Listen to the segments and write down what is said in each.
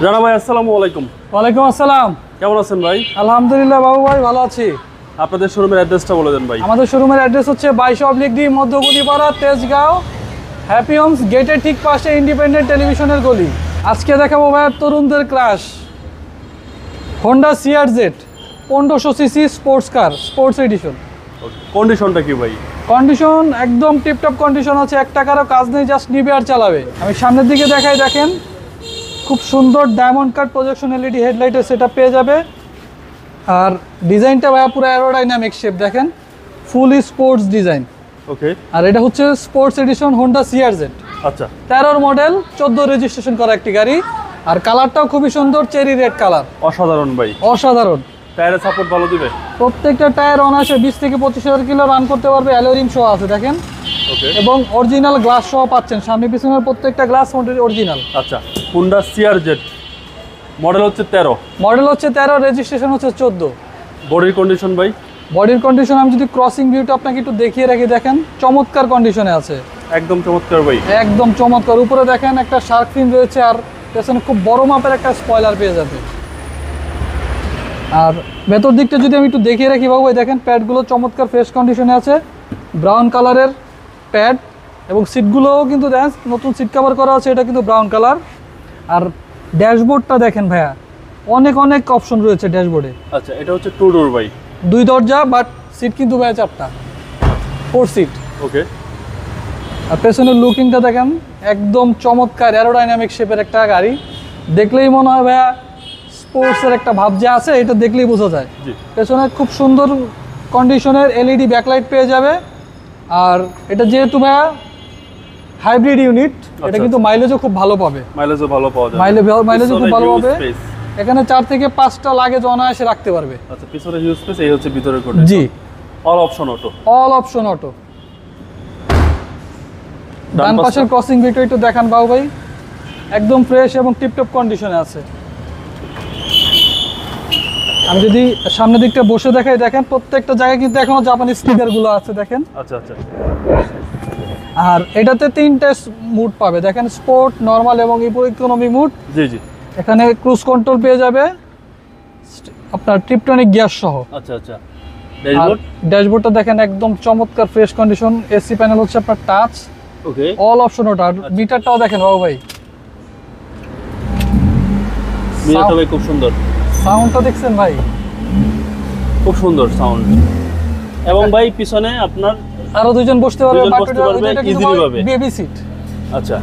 রানা ভাই আসসালামু আলাইকুম। ওয়ালাইকুম আসসালাম। কেমন আছেন ভাই? আলহামদুলিল্লাহ বাবু ভাই, ভালো আছি। আপনাদের শোরুমের অ্যাড্রেসটা বলে দেন ভাই। আমাদের শোরুমের অ্যাড্রেস হচ্ছে 22/D মধ্যগুলিপাড়া, তেজগাঁও, হ্যাপি হোমস গেটের ঠিক পাশে ইন্ডিপেন্ডেন্ট টেলিভিশনের গলি। আজকে দেখাবো ভাই তরুণদের crush Honda CRZ 1500 CC sports car, sports edition. কন্ডিশনটা কি ভাই? কন্ডিশন একদম টিপটপ কন্ডিশন আছে, এক টাকারও কাজ নেই, জাস্ট নিবে আর চালাবে। আমি সামনের দিকে দেখাই, দেখেন খুব সুন্দর ডায়মন্ড কাট প্রজেকশন LED হেডলাইটের সেটআপ পেয়ে যাবে। আর ডিজাইনটা ভাইয়া পুরো অ্যারোডাইনামিক শেপ, দেখেন ফুলি স্পোর্টস ডিজাইন। ওকে। আর এটা হচ্ছে স্পোর্টস এডিশন হোন্ডা CRZ। আচ্ছা। 13 মডেল, 14 রেজিস্ট্রেশন করা একটি গাড়ি। আর কালারটাও খুবই সুন্দর, চেরি রেড কালার। অসাধারণ ভাই। অসাধারণ। টায়ারের সাপোর্ট ভালো দিবে? প্রত্যেকটা টায়ার অনায়াসে 20 থেকে 25,000 কিলো রান করতে পারবে। অ্যালোরিং সহ আছে দেখেন। ওকে। এবং অরিজিনাল গ্লাস সহ পাচ্ছেন, সামনে পিছনের প্রত্যেকটা গ্লাস অরিজিনাল। আচ্ছা, হোন্ডা CRZ মডেল হচ্ছে 13। মডেল হচ্ছে 13, রেজিস্ট্রেশন হচ্ছে 14। বডির কন্ডিশন ভাই? বডির কন্ডিশন আমি যদি ক্রসিং ভিউটা আপনাকে একটু দেখিয়ে রাখি, দেখেন চমৎকার কন্ডিশনে আছে, একদম চমৎকার ভাই। একদম চমৎকার। উপরে দেখেন একটা শার্ক ফিন রয়েছে, আর পেছনে খুব বড় মাপের একটা স্পয়লার পেয়ে যাবে। আর ভেতর দিকটা যদি আমি একটু দেখিয়ে রাখি বাবু, দেখেন প্যাডগুলো চমৎকার ফ্রেশ কন্ডিশনে আছে, ব্রাউন কালারের প্যাড। এবং সিটগুলোও কিন্তু দেখেন নতুন সিট কভার করা আছে, এটা কিন্তু ব্রাউন কালার। আর ড্যাশবোর্ডটা দেখেন ভাইয়া, অনেক অনেক অপশন রয়েছে ড্যাশবোর্ডে। আচ্ছা, এটা হচ্ছে 2 ডোর ভাই। 2 দরজা, বাট সিট কিন্তু ভাইয়া 4টা, 4 সিট। ওকে। আর পেছনের লুকিংটা দেখেন একদম চমৎকার, অ্যারোডাইনামিক শেপের একটা গাড়ি। দেখলেই মনে হয় ভাইয়া স্পোর্টসের একটা ভাব যে আছে, এটা দেখলেই বোঝা যায়। পেছনে খুব সুন্দর কন্ডিশনের LED ব্যাকলাইট পেয়ে যাবে। আর এটা যেহেতু ভাইয়া হাইব্রিড ইউনিট, এটা কিন্তু মাইলেজও খুব ভালো পাবে। মাইলেজও ভালো পাওয়া যাবে। মাইলেজও খুব ভালো পাবে। এখানে 4 থেকে 5টা লাগেজ অনায়াসে রাখতে পারবে। আচ্ছা, পিছনে হিউজ স্পেস, এই হচ্ছে ভিতরের কন্ডিশন। জি, all option auto. All option auto. ডান পাশের ক্রসিং ভিউটা একটু দেখান বাবু ভাই, একদম ফ্রেশ এবং টিপটপ কন্ডিশনে আছে। আমি যদি সামনের দিকটা বসে দেখাই, দেখেন প্রত্যেকটা জায়গায় কিন্তু এখনো জাপানি স্টিকারগুলো আছে, দেখেন। আচ্ছা আচ্ছা। আর এটাতে 3টে মুড পাবে, দেখেন স্পোর্ট, নরমাল এবং ইকোনমি মুড। জি জি। এখানে ক্রুজ কন্ট্রোল পেয়ে যাবে আপনার ট্রিপটনিক গিয়ার সহ। আচ্ছা আচ্ছা। ড্যাশবোর্ড? ড্যাশবোর্ডটা দেখেন একদম চমৎকার ফ্রেশ কন্ডিশন। এসি প্যানেল হচ্ছে আপনার টাচ। ওকে। অল অপশন ওটা। আর মিটারটাও দেখেন বাবু ভাই, মিটারটা ভাই খুব সুন্দর। সাউন্ডটা দেখছেন ভাই, খুব সুন্দর সাউন্ড। এবং ভাই পিছনে আপনার আরো 2জন বসতে পারবে, ইজিলি পাবে। Baby seat. আচ্ছা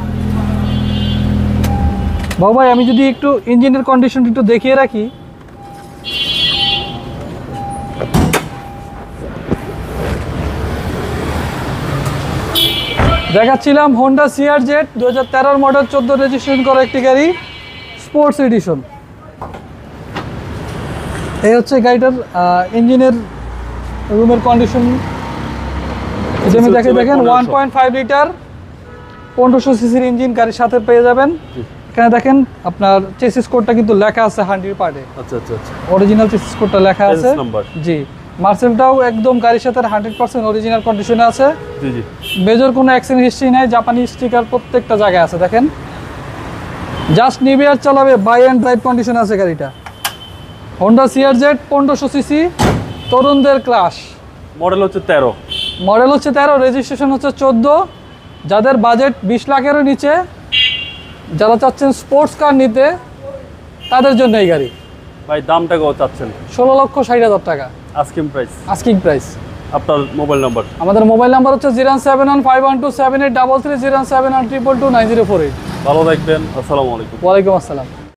বাবু ভাই, আমি যদি একটু ইঞ্জিনের কন্ডিশন একটু দেখিয়ে রাখি, দেখাচ্ছিলাম হোন্ডা CRZ 2013 মডেল, 14 রেজিস্ট্রেশন করা একটি গাড়ি, স্পোর্টস এডিশন। এই হচ্ছে গাড়িটার ইঞ্জিনের রুমের কন্ডিশন। যদি আমি দেখেন 1.5 লিটার 1500 সিসির ইঞ্জিন গাড়ির সাথে পেয়ে যাবেন। এখানে দেখেন আপনার চেসিস কোডটা কিন্তু লেখা আছে 100 পার্টে। আচ্ছা আচ্ছা আচ্ছা। অরিজিনাল চেসিস কোডটা লেখা আছে। জি। মার্সেলটাও একদম গাড়ির সাথে 100% অরিজিনাল কন্ডিশনে আছে। জি জি। মেজর কোনো অ্যাক্সিডেন্ট হিস্ট্রি নাই, জাপানি স্টিকার প্রত্যেকটা জায়গায় আছে, দেখেন। জাস্ট নিবে আর চালাবে, বাই অ্যান্ড ড্রাইভ কন্ডিশনে আছে গাড়িটা। হোন্ডা CRZ 1500 সিসি, তরুণদের ক্লাস। মডেল হচ্ছে 13। মডেল হচ্ছে 13, রেজিস্ট্রেশন হচ্ছে 14। যাদের বাজেট 20 লাখেরও নিচে, যারা চাচ্ছেন স্পোর্টস কার নিতে, তাদের জন্য এই গাড়ি। ভাই দামটা কত চাচ্ছেন? 16,60,000 টাকা আস্কিং প্রাইস। Asking price. আপনার মোবাইল নাম্বার? আমাদের মোবাইল নাম্বার হচ্ছে 07151278333, 0712229029048। ভালো থাকবেন। আসসালামু আলাইকুম। ওয়ালাইকুম আসসালাম।